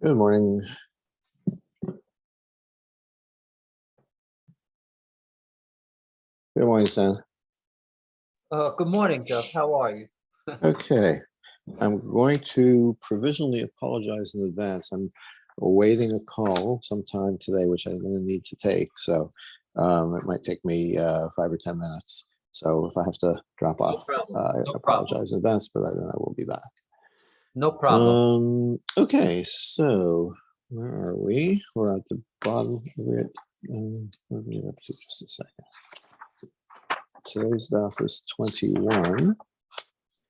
Good morning. Good morning, Stan. Good morning, Jeff. How are you? Okay, I'm going to provisionally apologize in advance. I'm awaiting a call sometime today, which I'm going to need to take. So it might take me 5 or 10 minutes. So if I have to drop off, I No problem. apologize in advance, but then I will be back. No problem. Okay, so where are we? We're at the bottom. We're at, let me up to just a second. Today's daf is 21.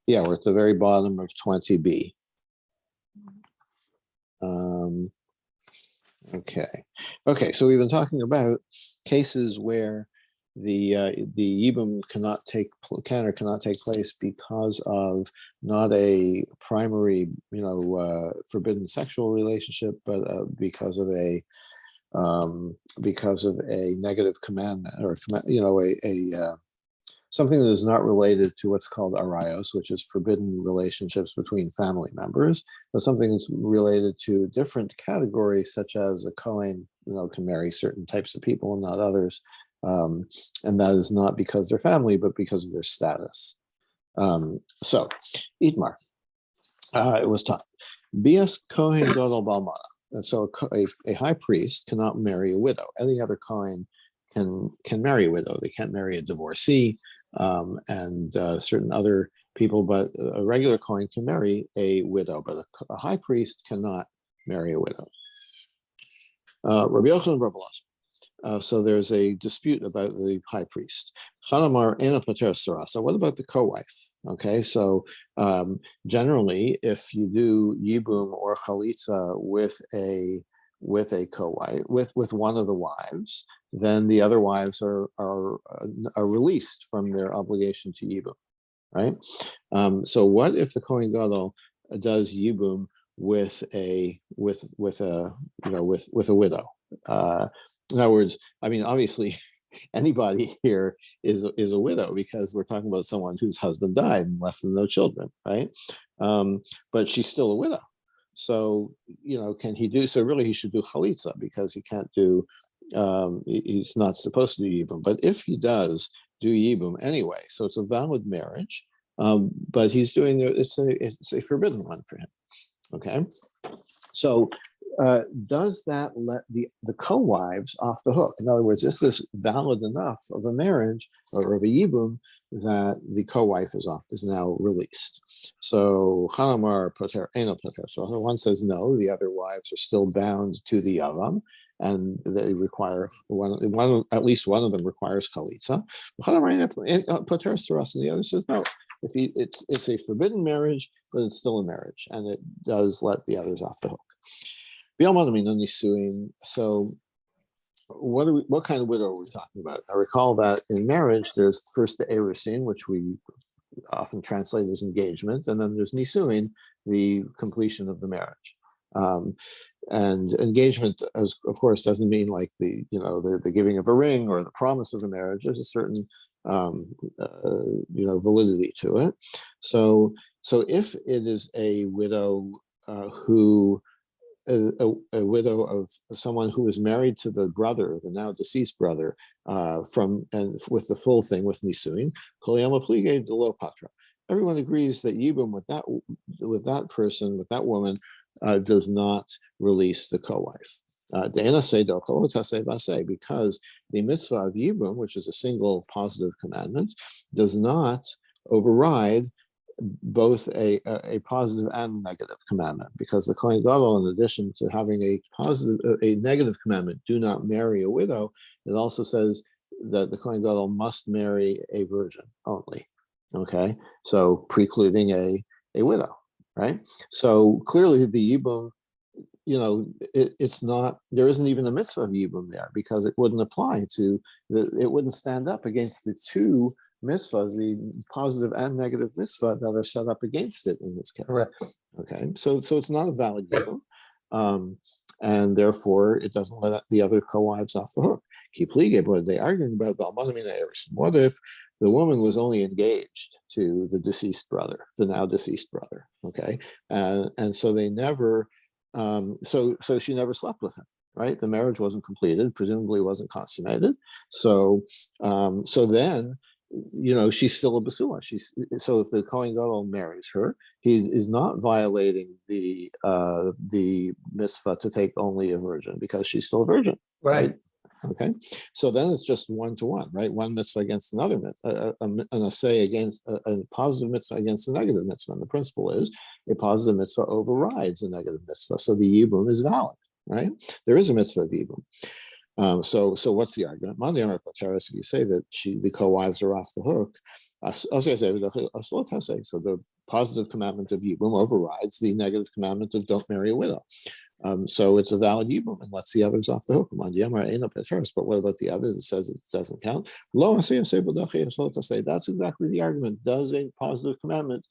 Yeah, we're at the very bottom of 20b. Okay, so we've been talking about cases where the yibum can or cannot take place because of not a primary, forbidden sexual relationship, but because of a negative commandment or something that is not related to what's called arayos, which is forbidden relationships between family members, but something that's related to different categories, such as a Kohen, can marry certain types of people and not others. And that is not because they're family, but because of their status. So, Itmar, it was taught. Bias Kohen Gadol Balmana. And so a high priest cannot marry a widow. Any other Kohen can marry a widow. They can't marry a divorcee. And certain other people, but a regular Kohen can marry a widow, but a high priest cannot marry a widow. Rabbi Yochanan and Rabbi Elazar. So there's a dispute about the high priest. Chanamar ena pater sarah. So what about the co-wife? Okay, so generally, if you do yibum or chalitza with a co-wife, with one of the wives, then the other wives are released from their obligation to yibum, right? So what if the Kohen Gadol does yibum with a widow? In other words, I mean, obviously, anybody here is a widow because we're talking about someone whose husband died and left them no children, right? But she's still a widow. So, can he do, so really he should do chalitza because he can't do, he's not supposed to do yibum. But if he does do yibum anyway, so it's a valid marriage, but he's doing, it's a forbidden one for him, okay? So does that let the co-wives off the hook? In other words, is this valid enough of a marriage or of a yibum that the co-wife is now released? So Chanamar poter eno poter. So one says no, the other wives are still bound to the yavam, and they require at least one of them requires chalitza. Poter saras, and the other says no. If it's a forbidden marriage, but it's still a marriage, and it does let the others off the hook. So what kind of widow are we talking about? I recall that in marriage, there's first the erusin, which we often translate as engagement, and then there's nisuin, the completion of the marriage. And engagement, as of course, doesn't mean like the giving of a ring or the promise of a marriage. There's a certain validity to it. So if it is a widow who a widow of someone who was married to the brother, the now deceased brother, with the full thing with nisuin, kolyama plige de lo patra. Everyone agrees that yibum with that person, with that woman, does not release the co-wife. Because the mitzvah of yibum, which is a single positive commandment, does not override both a positive and negative commandment, because the Kohen Gadol, in addition to having a negative commandment, do not marry a widow, it also says that the Kohen Gadol must marry a virgin only. Okay, so precluding a widow, right? So clearly the yibum, it's not, there isn't even a mitzvah of yibum there, because it wouldn't apply to it wouldn't stand up against the two mitzvahs, the positive and negative mitzvah that are set up against it in this case. Correct. Okay, so it's not a valid yibum, and therefore it doesn't let the other co-wives off the hook. What they arguing about? What if the woman was only engaged to the now deceased brother? Okay, and so they never So she never slept with him, right? The marriage wasn't completed, presumably wasn't consummated. So then, she's still a basula. So if the Kohen Gadol marries her, he is not violating the mitzvah to take only a virgin because she's still a virgin, right? Okay, so then it's just 1-to-1, right? One mitzvah against another mitzvah, an assay against a positive mitzvah against a negative mitzvah. And the principle is a positive mitzvah overrides a negative mitzvah, so the yibum is valid, right? There is a mitzvah of yibum. So what's the argument? If you say that the co-wives are off the hook, so the positive commandment of yibum overrides the negative commandment of don't marry a widow. So it's a valid yibum and lets the others off the hook. But what about the other that says it doesn't count? That's exactly the argument. Does a positive commandment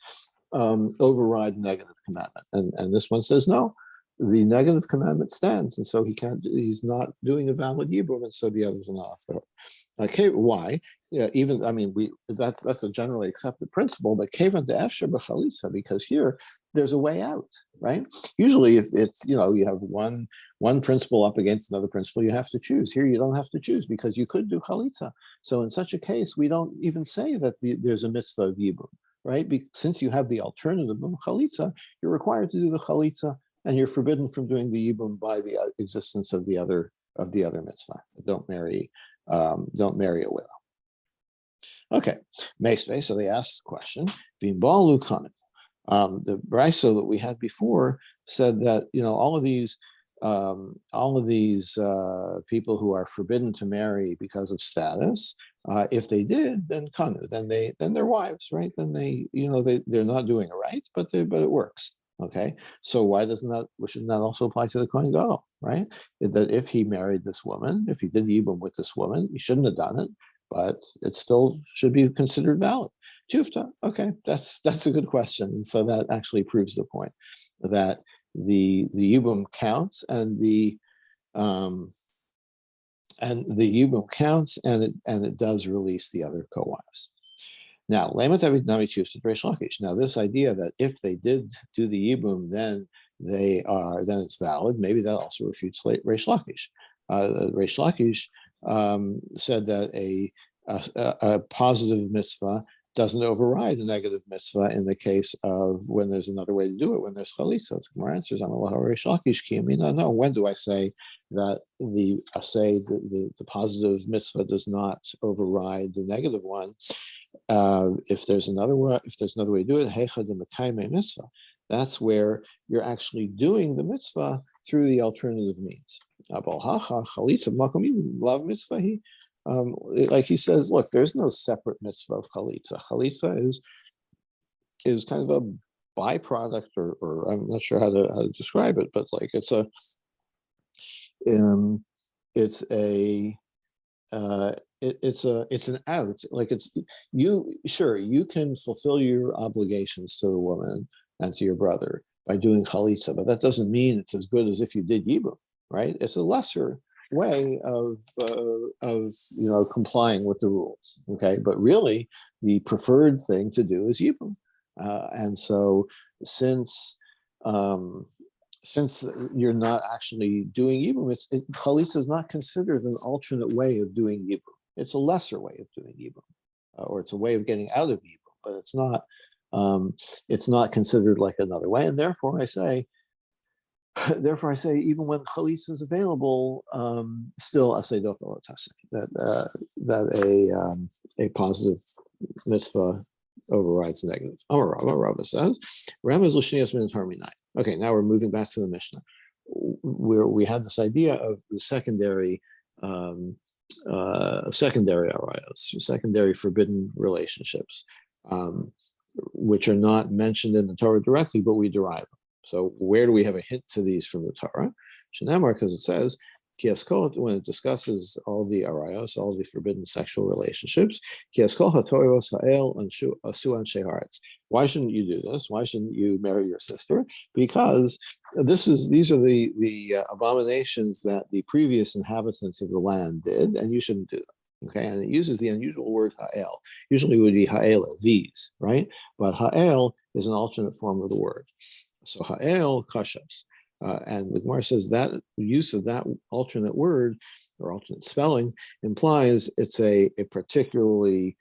override negative commandment? And this one says no. The negative commandment stands, and so he's not doing a valid yibum, and so the others are not off the hook. Okay, why? Yeah, that's a generally accepted principle, but kevan de efsher b'chalitza, because here there's a way out, right? Usually, if it's you have one principle up against another principle, you have to choose. Here, you don't have to choose because you could do chalitza. So in such a case, we don't even say that there's a mitzvah of yibum, right? Since you have the alternative of chalitza, you're required to do the chalitza. And you're forbidden from doing the yibum by the existence of the other mitzvah. Don't marry a widow. Okay, Meisve. So they asked the question. V'imbalu kanim. The brayso that we had before said that all of these people who are forbidden to marry because of status, if they did, then kanu, then they're wives, right? Then they're not doing it right, but it works. Okay, so why shouldn't that also apply to the Kohen Gadol, right? That if he married this woman, if he did yibum with this woman, he shouldn't have done it, but it still should be considered valid. Tufta, okay, that's a good question, and so that actually proves the point that the yibum counts and the yibum counts and it does release the other co-wives. Now, now this idea that if they did do the yibum, then it's valid. Maybe that also refutes Reish Lakish. Reish Lakish said that a positive mitzvah doesn't override a negative mitzvah in the case of when there's another way to do it, when there's chalitza. More answers on Reish Lakish. No, when do I say that the positive mitzvah does not override the negative one? If there's another way to do it, mitzvah, that's where you're actually doing the mitzvah through the alternative means. Like he says, look, there's no separate mitzvah of chalitza. Chalitza is kind of a byproduct, or I'm not sure how to describe it, but like it's an out. Like you can fulfill your obligations to the woman and to your brother by doing chalitza, but that doesn't mean it's as good as if you did yibum, right? It's a lesser way of complying with the rules. Okay, but really the preferred thing to do is yibum, and so since you're not actually doing yibum, chalitza is not considered an alternate way of doing yibum. It's a lesser way of doing yibum, or it's a way of getting out of yibum, but it's not considered like another way. And therefore I say, even when chalitza is available, still that a positive mitzvah overrides negative. Rava says, okay, now we're moving back to the Mishnah, where we had this idea of the secondary arayos, secondary forbidden relationships, which are not mentioned in the Torah directly, but we derive them. So where do we have a hint to these from the Torah? Shenamar, because it says, when it discusses all the arayos, all the forbidden sexual relationships, why shouldn't you do this? Why shouldn't you marry your sister? Because these are the abominations that the previous inhabitants of the land did, and you shouldn't do them. Okay, and it uses the unusual word ha'el. Usually it would be ha'ela, these, right? But ha'el is an alternate form of the word. So ha'el kashas. And the Gemara says that use of that alternate word or alternate spelling implies it's a particularly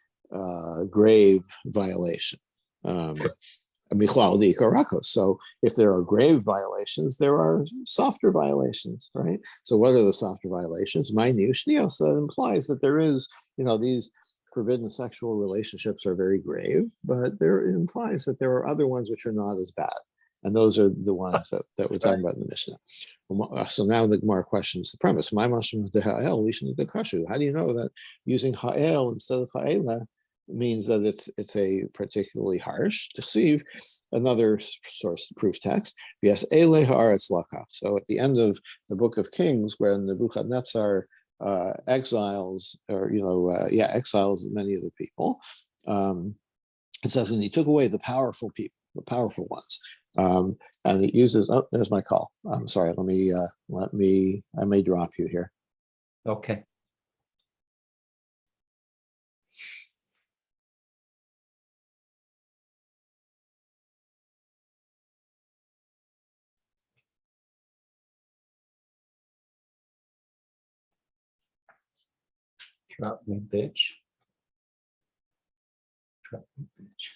grave violation. So if there are grave violations, there are softer violations, right? So what are the softer violations? So that implies that there is, these forbidden sexual relationships are very grave, but it implies that there are other ones which are not as bad. And those are the ones that we're talking about in the Mishnah. So now the Gemara questions the premise. How do you know that using ha'el instead of ha'ela means that it's a particularly harsh deceive? Another source proof text. Yes, ele haaretz lakach. So at the end of the book of Kings, when Nebuchadnezzar exiles many of the people, it says, and he took away the powerful people, the powerful ones. And it uses, oh, there's my call. I'm sorry, I may drop you here. Okay. Drop me, bitch. Drop me, bitch.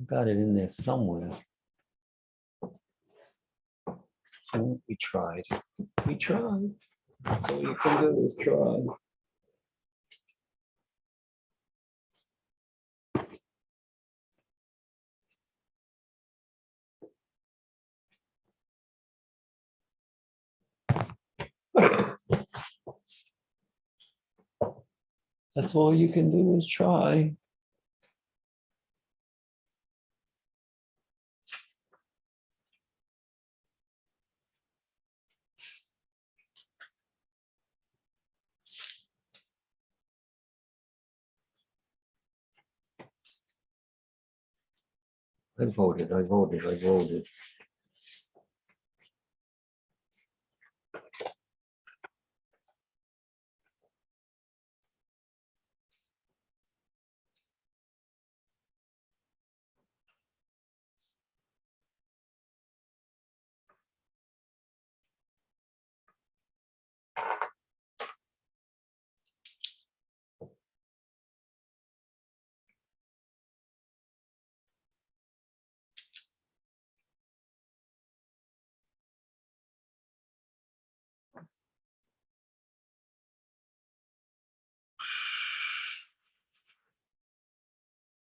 Got it in there somewhere. Oh, we tried. We tried. That's all you can do is try. That's all you can do is try. I voted, I voted, I voted.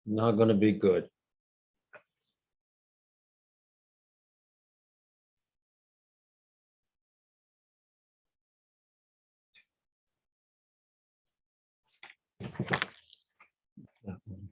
Not gonna be good. That one.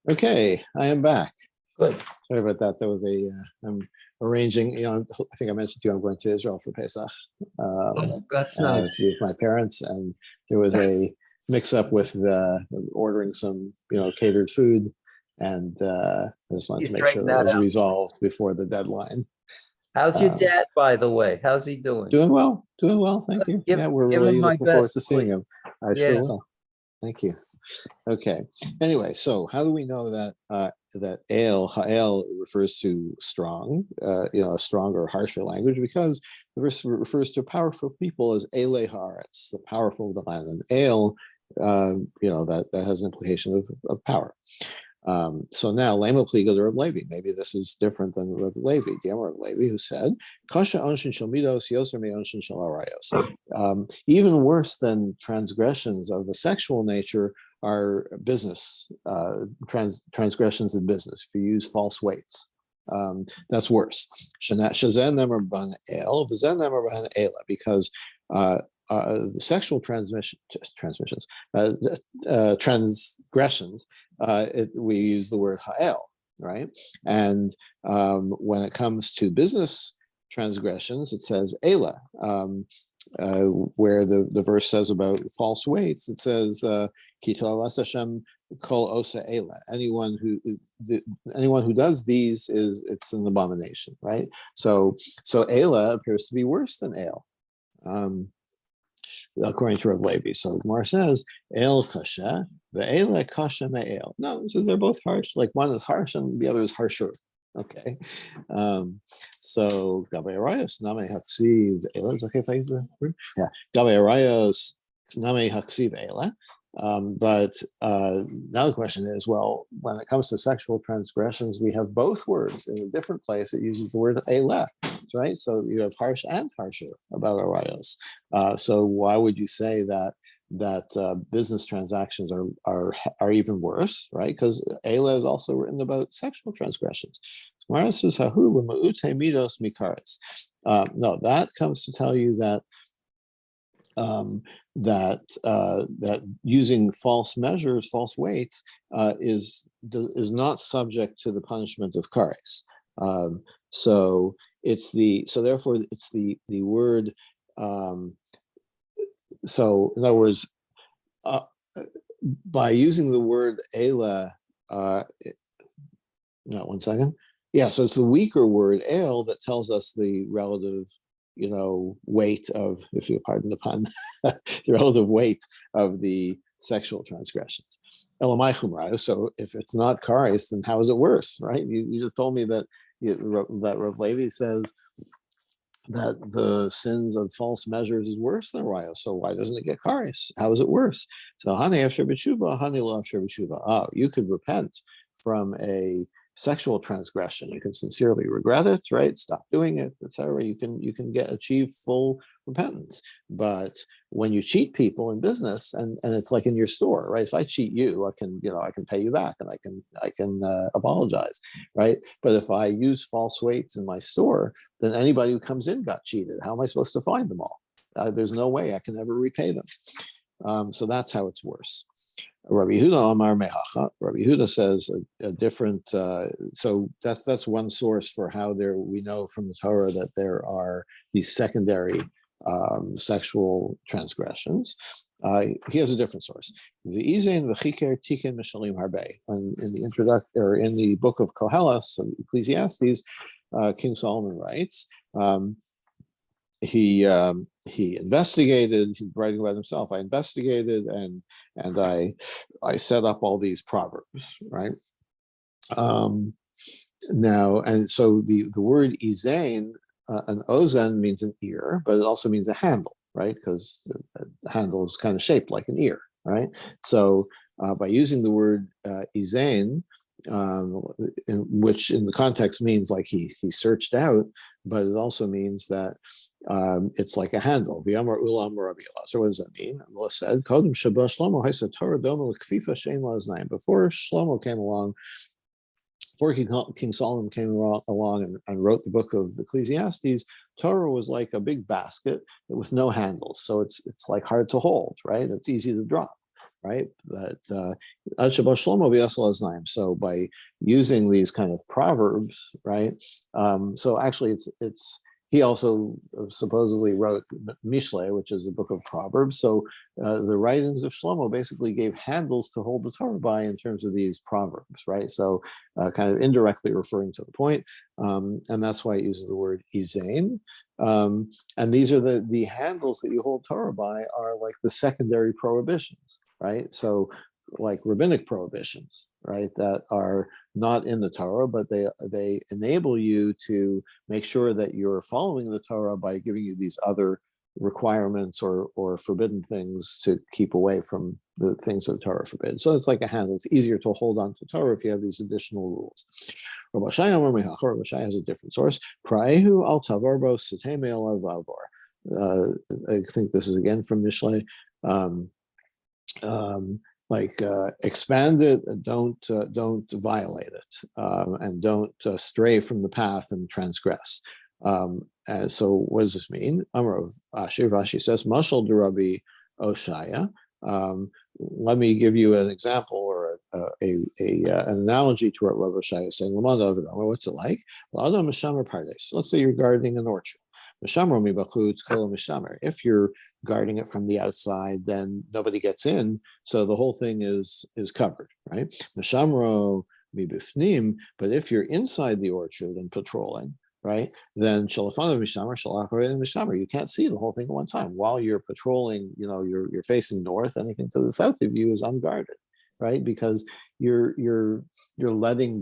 Okay, I am back. Good. Sorry about that. That was I'm arranging, I think I mentioned to you, I'm going to Israel for Pesach. Oh, that's nice. With my parents, and there was a mix up with ordering some, catered food. And I just wanted You to make sure straighten that that was out. resolved before the deadline. How's your Um, dad, by the way? How's he doing? Doing well, doing well. Thank you. Give, Yeah, we're give him really my looking forward best, to seeing please. him. I sure Yeah. will. Thank you. Okay. Anyway, so how do we know that that ha'el refers to strong, a stronger, harsher language? Because the verse refers to powerful people as ele haaretz, the powerful of the land, and el, that has an implication of power. So now, Lema Pliga the Rav Levi. Maybe this is different than Rav Levi, the Rav Levi, who said, "Kasha onshin shel midos yoser me onshin shel arayos." Even worse than transgressions of a sexual nature are business transgressions in business. If you use false weights, that's worse. Shazen nemer ban el, v'zen nemer ban ela, because the sexual transgressions, we use the word ha'el, right? And when it comes to business transgressions, it says ela. Where the verse says about false weights, it says ki to'avas Hashem kol osa ela. Anyone who does these it's an abomination, right? So ela appears to be worse than el. According to Rav Levi. So the Gemara says, El kasha, the ele kasha me'el. No, so they're both harsh. Like one is harsh and the other is harsher. Okay. So Gabe Arayos, Name Haksiv Ela. Is it okay if I use the word? Yeah. Gabe Arayos, Name Haksiv Ela. But now the question is, well, when it comes to sexual transgressions, we have both words. In a different place, it uses the word Ela, right? So you have harsh and harsher about arayos. So why would you say that business transactions are even worse, right? Because Ela is also written about sexual transgressions. No, that comes to tell you that that using false measures, false weights, is not subject to the punishment of kares. So therefore it's the word. So in other words, by using the word ela, no, 1 second. Yeah, so it's the weaker word el that tells us the relative weight of, if you pardon the pun, the relative weight of the sexual transgressions. So if it's not kares, then how is it worse, right? You just told me that Rav Levi says that the sins of false measures is worse than raya. So why doesn't it get kares? How is it worse? So hani after b'tshuva, hani lo after b'tshuva. Oh, you could repent from a sexual transgression. You can sincerely regret it, right? Stop doing it, etc. You can achieve full repentance. But when you cheat people in business, and it's like in your store, right? If I cheat you, I can pay you back, and I can apologize, right? But if I use false weights in my store, then anybody who comes in got cheated. How am I supposed to find them all? There's no way I can ever repay them. So that's how it's worse. Rabbi Yehuda Amar Mehacha. Rabbi Yehuda says a different. So that's one source for how we know from the Torah that there are these secondary sexual transgressions. He has a different source. The Izain v'chiker tikin mishalim harbe. In the introduction, or in the book of Koheles, so Ecclesiastes, King Solomon writes. He investigated. He's writing about himself. I investigated and I set up all these proverbs, right? Now, and so the word izain, an ozen means an ear, but it also means a handle, right? Because the handle is kind of shaped like an ear, right? So by using the word izain, which in the context means like he searched out, but it also means that it's like a handle. V'yamar ulam Rabbi Elazar. What does that mean? Allah said, "Kodem sheba Shlomo ha'isa Torah doma l'kfifa she'en la'oznaim." Before Shlomo came along, before King Solomon came along and wrote the book of Ecclesiastes, Torah was like a big basket with no handles, so it's like hard to hold, right? It's easy to drop. Right, so by using these kind of proverbs, right? So actually, it's he also supposedly wrote Mishle, which is a book of Proverbs. So the writings of Shlomo basically gave handles to hold the Torah by in terms of these proverbs, right? So kind of indirectly referring to the point, and that's why it uses the word izain. And these are the handles that you hold Torah by are like the secondary prohibitions, right? So like rabbinic prohibitions, right, that are not in the Torah, but they enable you to make sure that you're following the Torah by giving you these other requirements or forbidden things to keep away from the things that the Torah forbids. So it's like a handle. It's easier to hold on to Torah if you have these additional rules. Rabbi Shai has a different source. Praehu al tavarbo seteme el avavor. I think this is again from Mishle. Expand it, don't violate it, and don't stray from the path and transgress. And so what does this mean? Amar Rashi says, Mashal Durabi Oshaya. Let me give you an example or an analogy to what Rabbi Oshaya is saying. What's it like? Let's say you're guarding an orchard. If you're guarding it from the outside, then nobody gets in, so the whole thing is covered, right? But if you're inside the orchard and patrolling, right, then you can't see the whole thing at one time. While you're patrolling, you're facing north, anything to the south of you is unguarded, right? Because you're letting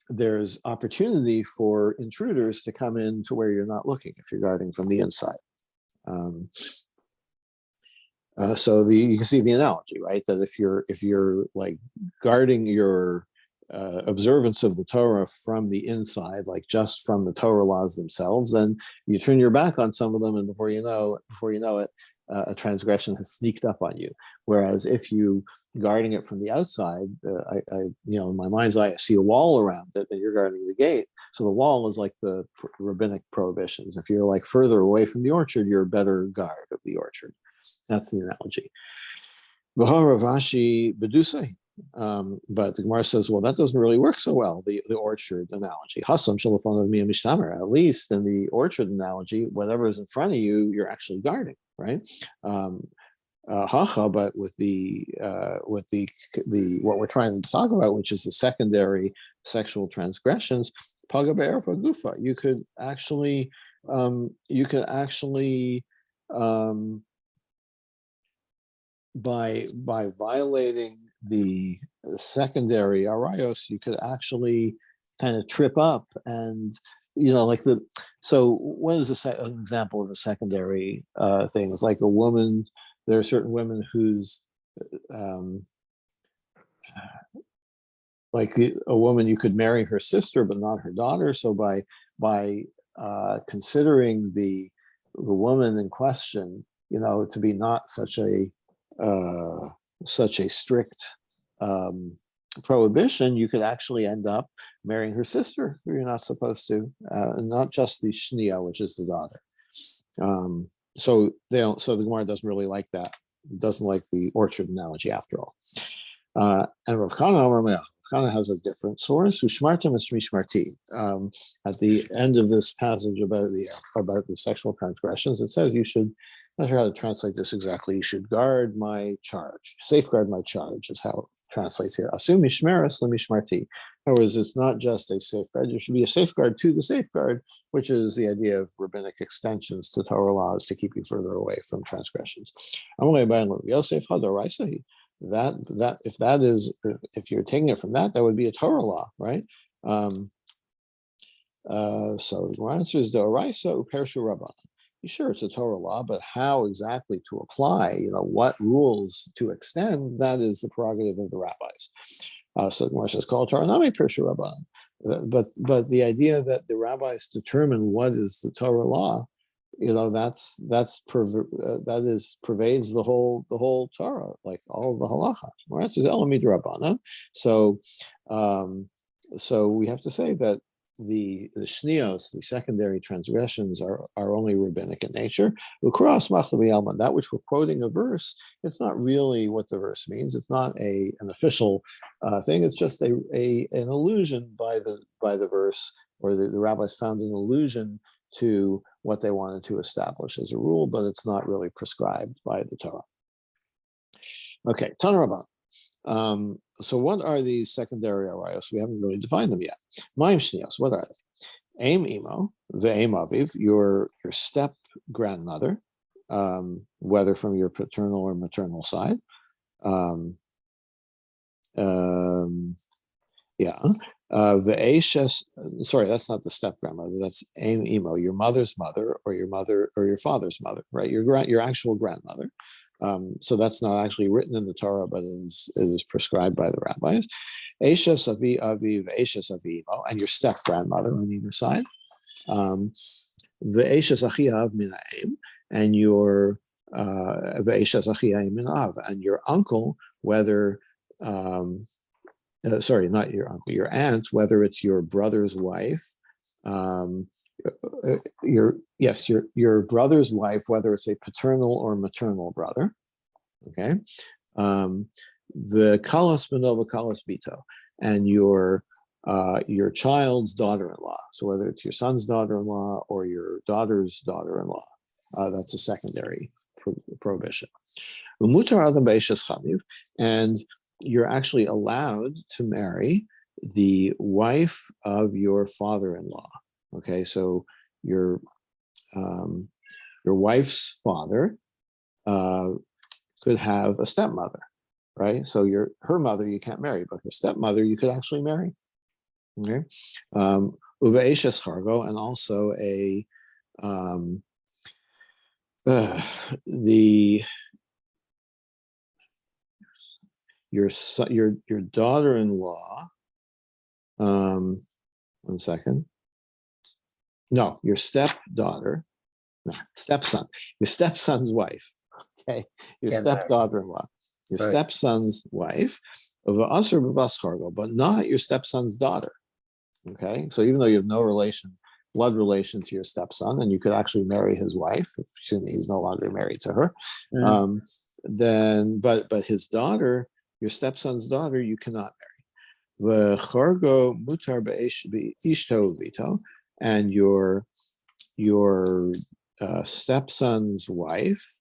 there's opportunity for intruders to come in to where you're not looking if you're guarding from the inside. So you can see the analogy, right? That if you're like guarding your observance of the Torah from the inside, like just from the Torah laws themselves, then you turn your back on some of them, and before you know it, a transgression has sneaked up on you. Whereas if you guarding it from the outside, in my mind's eye, I see a wall around it, and you're guarding the gate. So the wall is like the rabbinic prohibitions. If you're like further away from the orchard, you're a better guard of the orchard. That's the analogy. Vaharavashi bedusay. But the Gemara says, well, that doesn't really work so well, the orchard analogy. Hasam shalafon of miyam mishtamer. At least in the orchard analogy, whatever is in front of you, you're actually guarding, right? But with the what we're trying to talk about, which is the secondary sexual transgressions, paga be'erfa gufa, you could actually by violating the secondary arayos, you could actually kind of trip up and so what is an example of a secondary thing? It's like a woman. There are certain women whose like a woman, you could marry her sister but not her daughter. So by considering the woman in question, to be not such a strict prohibition, you could actually end up marrying her sister, who you're not supposed to, and not just the shnia, which is the daughter. So the Gemara doesn't really like that. It doesn't like the orchard analogy after all. And Rav Kana has a different source. Ushmartim is mishmarti. At the end of this passage about the sexual transgressions, it says you should. I'm not sure how to translate this exactly. You should guard my charge, safeguard my charge, is how it translates here. Asum mishmeres lemishmarti. In other words, it's not just a safeguard. There should be a safeguard to the safeguard, which is the idea of rabbinic extensions to Torah laws to keep you further away from transgressions. If you're taking it from that would be a Torah law, right? So the answer is Doraisa Upershu Rabban. Sure, it's a Torah law, but how exactly to apply, what rules to extend, that is the prerogative of the rabbis. So the Gemara says, "Kol Torah nami Pirshu Rabban." But the idea that the rabbis determine what is the Torah law, that pervades the whole Torah, like all of the halacha. The answer is Elamid Rabbana. So we have to say that the shnios, the secondary transgressions, are only rabbinic in nature. That which we're quoting a verse, it's not really what the verse means. It's not an official thing. It's just an allusion by the verse or the rabbis found an allusion to what they wanted to establish as a rule, but it's not really prescribed by the Torah. Okay, Tana Rabban. So what are these secondary arayos? We haven't really defined them yet. Ma'im shnios, what are they? Aim imo, ve'aim aviv, your step grandmother, whether from your paternal or maternal side. Ve'eshes, sorry, that's not the step grandmother. That's aim imo, your mother's mother, or your father's mother, right? Your actual grandmother. So that's not actually written in the Torah, but it is prescribed by the rabbis. Eshes avi aviv, eshes avi imo, and your step grandmother on either side. The eshes achiav min ha'em, and your the eshes achiav min av, and your uncle, whether sorry, not your uncle, your aunt, whether it's your brother's wife, your brother's wife, whether it's a paternal or maternal brother. Okay, the kalas benova kalas bito, and your child's daughter-in-law. So whether it's your son's daughter-in-law or your daughter's daughter-in-law, that's a secondary prohibition. And you're actually allowed to marry the wife of your father-in-law. Okay, so your wife's father could have a stepmother, right? So her mother you can't marry, but her stepmother you could actually marry. Okay, uve'eshes chargo, and also your daughter-in-law. One second. No, your stepdaughter, no, stepson, your stepson's wife. Okay, your stepdaughter-in-law, your stepson's wife, of asur b'vas chargo, but not your stepson's daughter. Okay, so even though you have no blood relation to your stepson, and you could actually marry his wife, assuming he's no longer married to her, then but his daughter, your stepson's daughter, you cannot marry. The chargo mutar be'ishto vito, and your stepson's wife,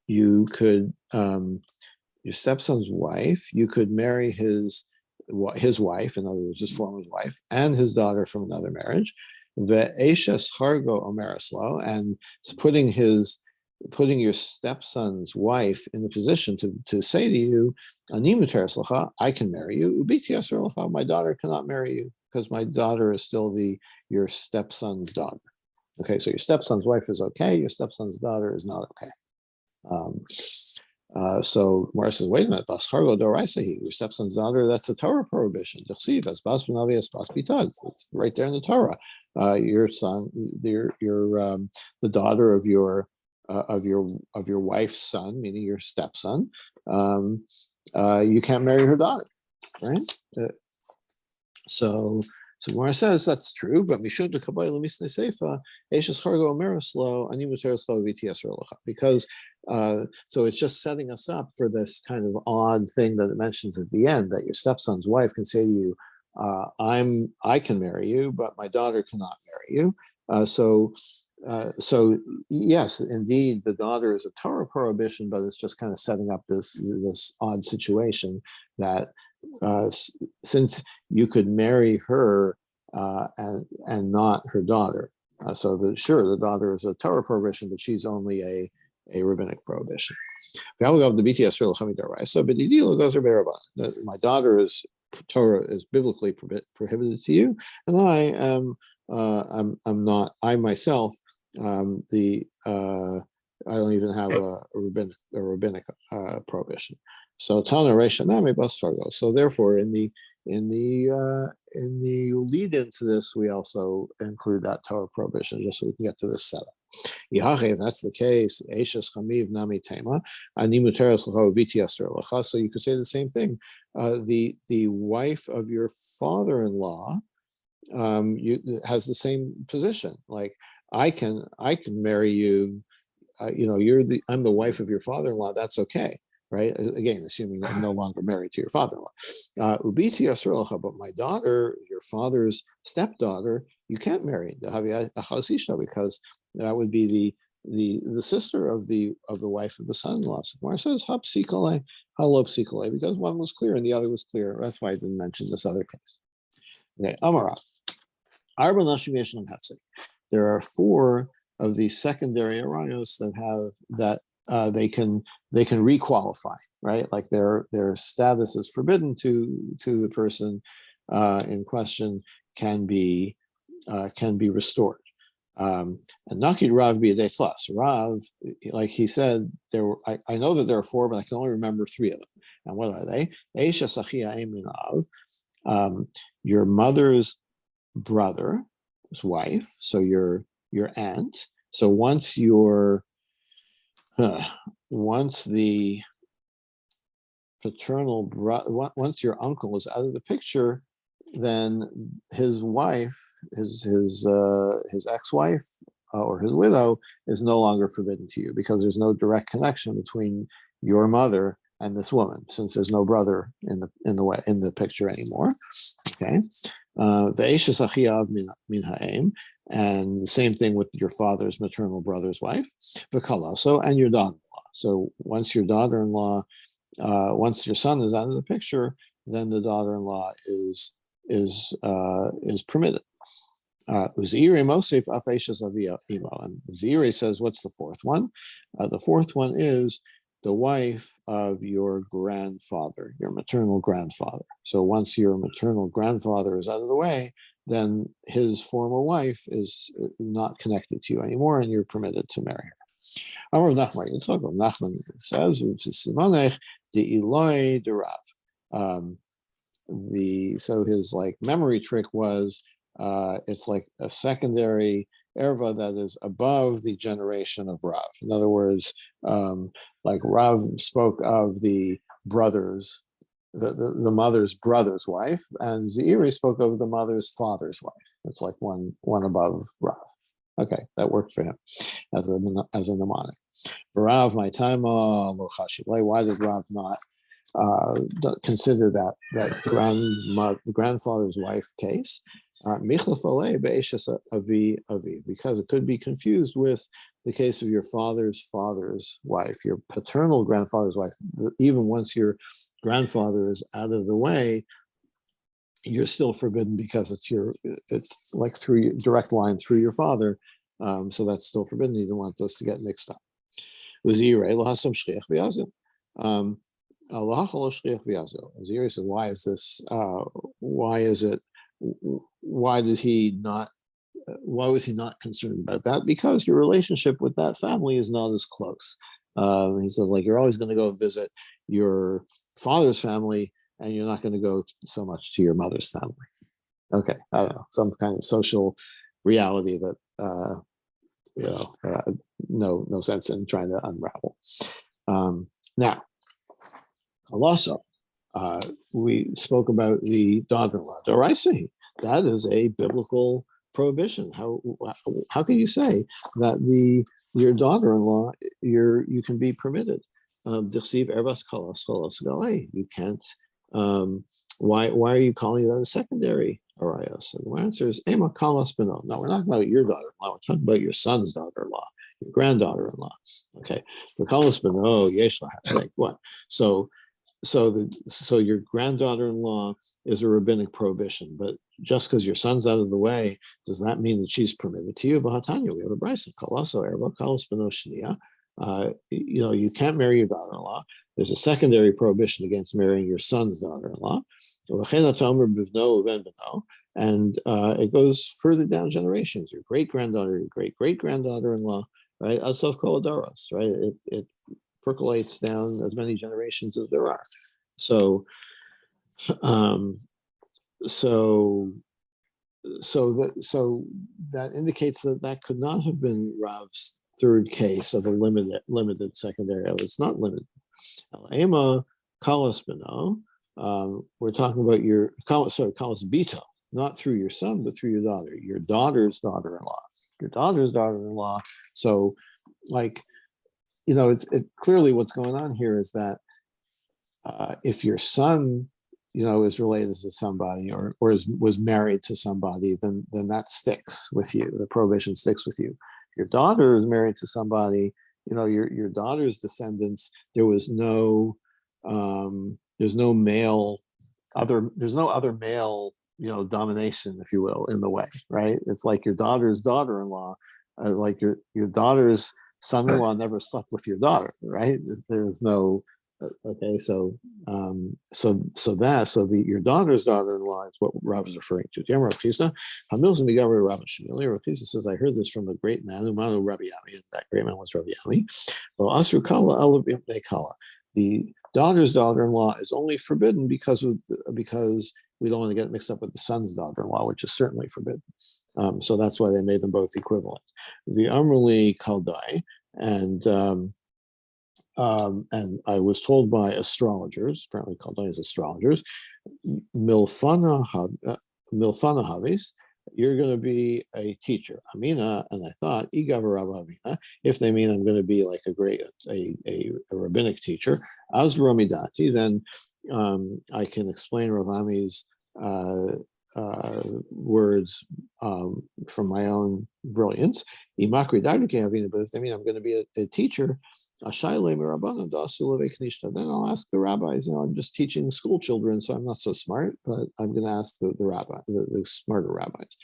you could your stepson's wife, you could marry his wife, in other words, his former wife, and his daughter from another marriage. The eshes chargo omereslo, and putting your stepson's wife in the position to say to you, Ani muteres lacha, I can marry you. Ubiti asur lacha, my daughter cannot marry you because my daughter is still your stepson's daughter. Okay, so your stepson's wife is okay, your stepson's daughter is not okay. So Mara says, wait a minute, Bas Chargo Doraisahi, your stepson's daughter, that's a Torah prohibition. It's right there in the Torah. Your son, the daughter of your wife's son, meaning your stepson, you can't marry her daughter, right? So Mara says that's true, but Mishum de Kabbalah Misne Seifa, Eshes Chargo Omeroslo, Ani Mutereslo VTS Rolacha, because so it's just setting us up for this kind of odd thing that it mentions at the end, that your stepson's wife can say to you, I can marry you, but my daughter cannot marry you. So yes, indeed, the daughter is a Torah prohibition, but it's just kind of setting up this odd situation that since you could marry her and not her daughter, so the daughter is a Torah prohibition, but she's only a rabbinic prohibition. My daughter is Torah is biblically prohibited to you, and I am I'm not. I myself I don't even have a rabbinic prohibition. So Tana Reisha Nami Bas Chargo. So therefore, in the lead into this, we also include that Torah prohibition, just so we can get to this setup. If that's the case, Eishes Chamiv Nami Tema, Ani Muteres L'cha Viti Aser L'cha. So you could say the same thing. The wife of your father-in-law has the same position. Like I can marry you. I'm the wife of your father-in-law. That's okay. right? Again, assuming that I'm no longer married to your father-in-law. Ubiti asur, but my daughter, your father's stepdaughter, you can't marry because that would be the sister of the wife of the son-in-law. So Gemara says hapsikole, halopsikole, because one was clear and the other was clear. That's why I didn't mention this other case. Okay, Amara. Arba nashim yeshnam hefsek. There are 4 of these secondary arayos that have that they can requalify, right? Like their status is forbidden to the person in question can be restored. And Naki Rav be plus Rav, like he said, I know that there are 4, but I can only remember 3 of them. And what are they? Eisha Sachia Eminav, your mother's brother's wife, so your aunt. So once the paternal once your uncle is out of the picture, then his wife, his ex-wife or his widow is no longer forbidden to you, because there's no direct connection between your mother and this woman, since there's no brother in the picture anymore. Okay, and the same thing with your father's maternal brother's wife, so and your daughter-in-law. So once your daughter-in-law, once your son is out of the picture, then the daughter-in-law is permitted. Uzire Mosef Afeshas Avia Imo, and Uzire says, what's the 4th one? The 4th one is the wife of your grandfather, your maternal grandfather. So once your maternal grandfather is out of the way, then his former wife is not connected to you anymore, and you're permitted to marry her. Amar Nachman Yitzchak, Nachman says, "Simonech de Eloi de Rav." So his like memory trick was it's like a secondary erva that is above the generation of Rav. In other words, like Rav spoke of the brothers, the mother's brother's wife, and Zeiri spoke of the mother's father's wife. It's like one above Rav. Okay, that worked for him as a mnemonic. For Rav, my time, why does Rav not consider that grandfather's wife case? Because it could be confused with the case of your father's wife, your paternal grandfather's wife. Even once your grandfather is out of the way, you're still forbidden, because it's like through your direct line through your father. So that's still forbidden. You don't want those to get mixed up. Azir said, why is this? Why is it? Why was he not concerned about that? Because your relationship with that family is not as close. He says, like, you're always going to go visit your father's family, and you're not going to go so much to your mother's family. Okay, I don't know, some kind of social reality that no sense in trying to unravel. Now, also, we spoke about the daughter-in-law. Doraisi, that is a biblical prohibition. How can you say that your daughter-in-law you can be permitted? You can't. Why are you calling that a secondary arayos? And the answer is ema kalas beno. No, we're not talking about your daughter-in-law. We're talking about your son's daughter-in-law, your granddaughter-in-law. Okay, the kalas beno yesh lahafsek. What? So your granddaughter-in-law is a rabbinic prohibition, but just because your son's out of the way, does that mean that she's permitted to you? Bahatanya, we have a brisa. Kalaso erba kalas beno shnia. You can't marry your daughter-in-law. There's a secondary prohibition against marrying your son's daughter-in-law. And it goes further down generations. Your great-granddaughter, your great-great-granddaughter-in-law, right? Asof koladoros, right? It percolates down as many generations as there are. So that indicates that could not have been Rav's 3rd case of a limited secondary. It's not limited. Ema kalas beno. We're talking about your kalas bito, not through your son, but through your daughter's daughter-in-law. So, like, it's clearly what's going on here is that if your son, is related to somebody or was married to somebody, then that sticks with you. The prohibition sticks with you. If your daughter is married to somebody, your daughter's descendants, there's no male there's no other male, domination, if you will, in the way, right? It's like your daughter's daughter-in-law, like your daughter's son-in-law never slept with your daughter, right? There's no okay, so your daughter's daughter-in-law is what Rav is referring to. Rav Chisda says, I heard this from a great man, Umanu Rabbi Yami, and that great man was Rabbi Yami. Well, Asru Kala Elabim Kala. The daughter's daughter-in-law is only forbidden because we don't want to get mixed up with the son's daughter-in-law, which is certainly forbidden. So that's why they made them both equivalent. The Amrli Kaldai, and I was told by astrologers, apparently Kaldai is astrologers, Milfana Havis, you're going to be a teacher. Amina, and I thought, Amina, if they mean I'm going to be like a rabbinic teacher, as Ramidati, then I can explain Ravami's words from my own brilliance. But if they mean I'm going to be a teacher, then I'll ask the rabbis. I'm just teaching school children, so I'm not so smart, but I'm going to ask the rabbi, the smarter rabbis.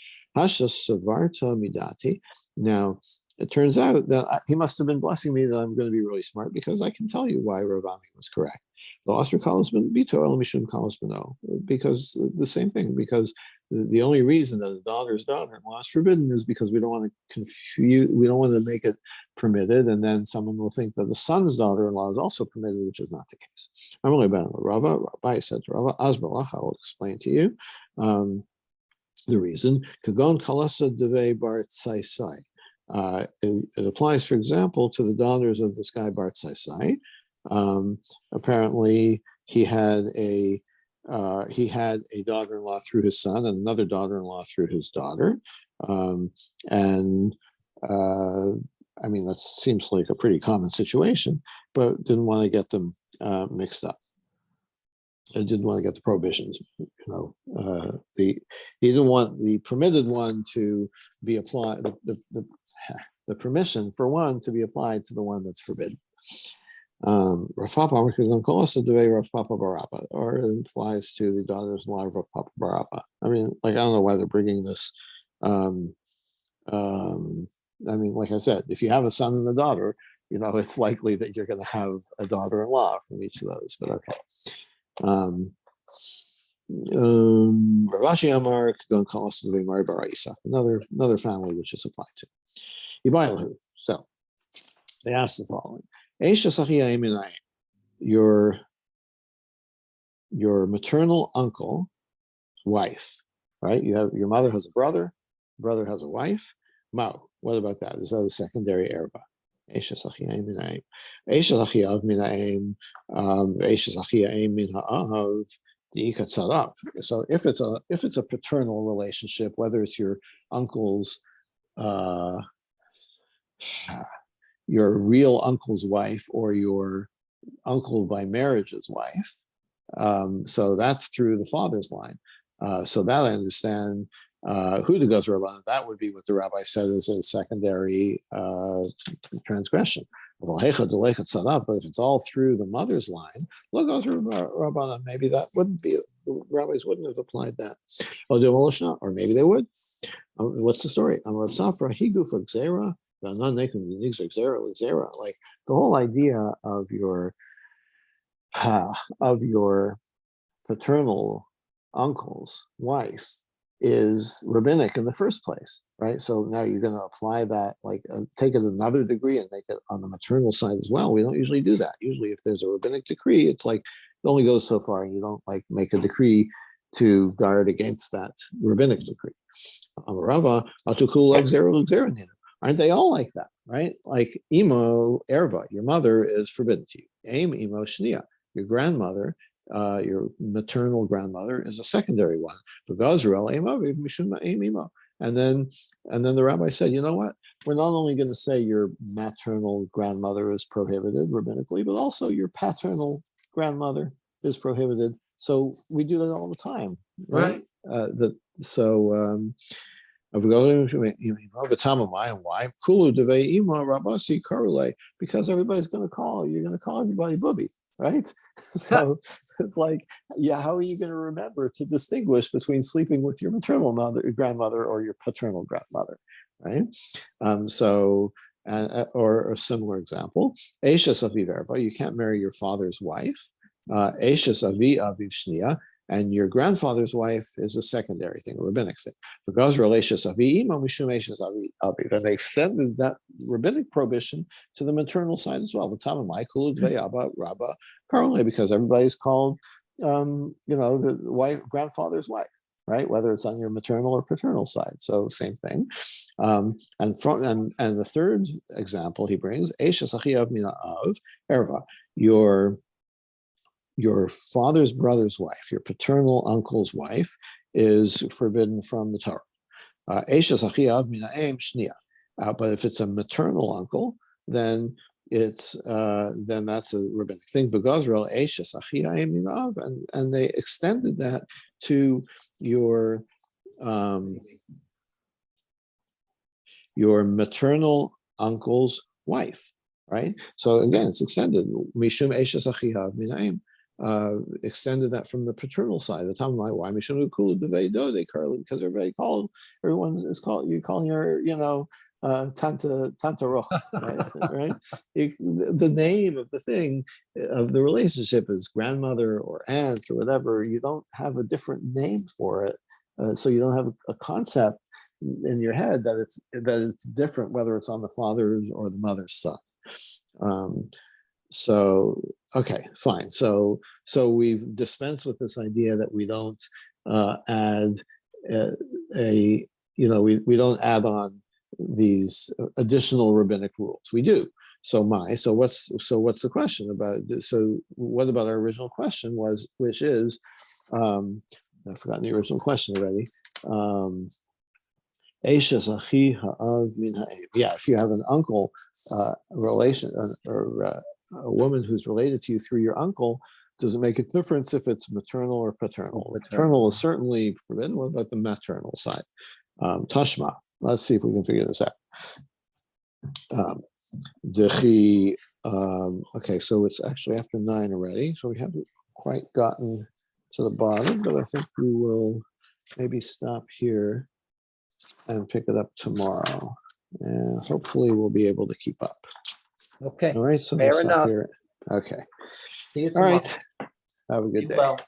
Now, it turns out that he must have been blessing me that I'm going to be really smart, because I can tell you why Ravami was correct. Because the same thing, because the only reason that a daughter's daughter-in-law is forbidden is because we don't want to confuse, we don't want to make it permitted, and then someone will think that the son's daughter-in-law is also permitted, which is not the case. I'm only about Rava. Rabbi said to Rava, Azbalach, I will explain to you the reason. Kagon kalasa deve bar tsaisai. It applies, for example, to the daughters of this guy Bar Tsaisai. Apparently, he had a daughter-in-law through his son and another daughter-in-law through his daughter, I mean, that seems like a pretty common situation, but didn't want to get them mixed up. I didn't want to get the prohibitions, he didn't want the permitted one to be applied, the permission for one to be applied to the one that's forbidden. Rav Papa, also do Rav Papa Barapa, or it implies to the daughters-in-law of Rav Papa Barapa. I mean, like, I don't know why they're bringing this. I mean, like I said, if you have a son and a daughter, it's likely that you're going to have a daughter-in-law from each of those, but okay. Ravashi Amar Kagon Kalas Duvei Mari Bar Isa, another family which is applied to. Yibailahu. So they asked the following: your maternal uncle, wife, right? Your mother has a brother has a wife. Mao, what about that? Is that a secondary erva? So if it's a paternal relationship, whether it's your uncle's your real uncle's wife or your uncle by marriage's wife, so that's through the father's line. So that I understand. Who the goes rabbi? That would be what the rabbi said is a secondary transgression. But if it's all through the mother's line, look, goes rabbi. Maybe that wouldn't be. The rabbis wouldn't have applied that. Or maybe they would. What's the story? Like the whole idea of your paternal uncle's wife is rabbinic in the first place, right? So now you're going to apply that, like take it another degree and make it on the maternal side as well. We don't usually do that. Usually if there's a rabbinic decree, it's like it only goes so far, and you don't like make a decree to guard against that rabbinic decree. Aren't they all like that, right? Like imo erva, your mother is forbidden to you. Aim imo shnia, your grandmother, your maternal grandmother is a secondary one. For Gazrael, and then the rabbi said, you know what? We're not only going to say your maternal grandmother is prohibited rabbinically, but also your paternal grandmother is prohibited. So we do that all the time, Right. Because everybody's going to call, you're going to call everybody booby, right? So it's like, yeah, how are you going to remember to distinguish between sleeping with your maternal grandmother or your paternal grandmother, right? Or a similar example, Eishes aviv erva, you can't marry your father's wife. Eishes avi aviv shnia, and your grandfather's wife is a secondary thing, a rabbinic thing. And they extended that rabbinic prohibition to the maternal side as well. Because everybody's called, the grandfather's wife, right? Whether it's on your maternal or paternal side. So same thing. And the third example he brings, erva, your father's brother's wife, your paternal uncle's wife, is forbidden from the Torah. But if it's a maternal uncle, then that's a rabbinic thing. And they extended that to your maternal uncle's wife, right? So again, it's extended. Mishum Eishes Achihav Minaim. Extended that from the paternal side. The time why Mishum Kulu Devei Carly, because everyone is calling her, Tanta Rocha, right? The name of the thing of the relationship is grandmother or aunt or whatever. You don't have a different name for it, so you don't have a concept in your head that it's different whether it's on the father's or the mother's side. So okay, fine. So we've dispensed with this idea that we don't add we don't add on these additional rabbinic rules. We do. So what's the question about? So what about our original question which is, I've forgotten the original question already. Yeah, if you have an uncle relation or a woman who's related to you through your uncle, does it make a difference if it's maternal or paternal? Paternal is certainly forbidden. What about the maternal side? Tashma. Let's see if we can figure this out. Okay, so it's actually after 9 already, so we haven't quite gotten to the bottom, but I think we will maybe stop here and pick it up tomorrow. And hopefully we'll be able to keep up. Okay. All right, so Fair we'll stop enough. here. Okay. See you All tomorrow. right. Have a good Be day. well.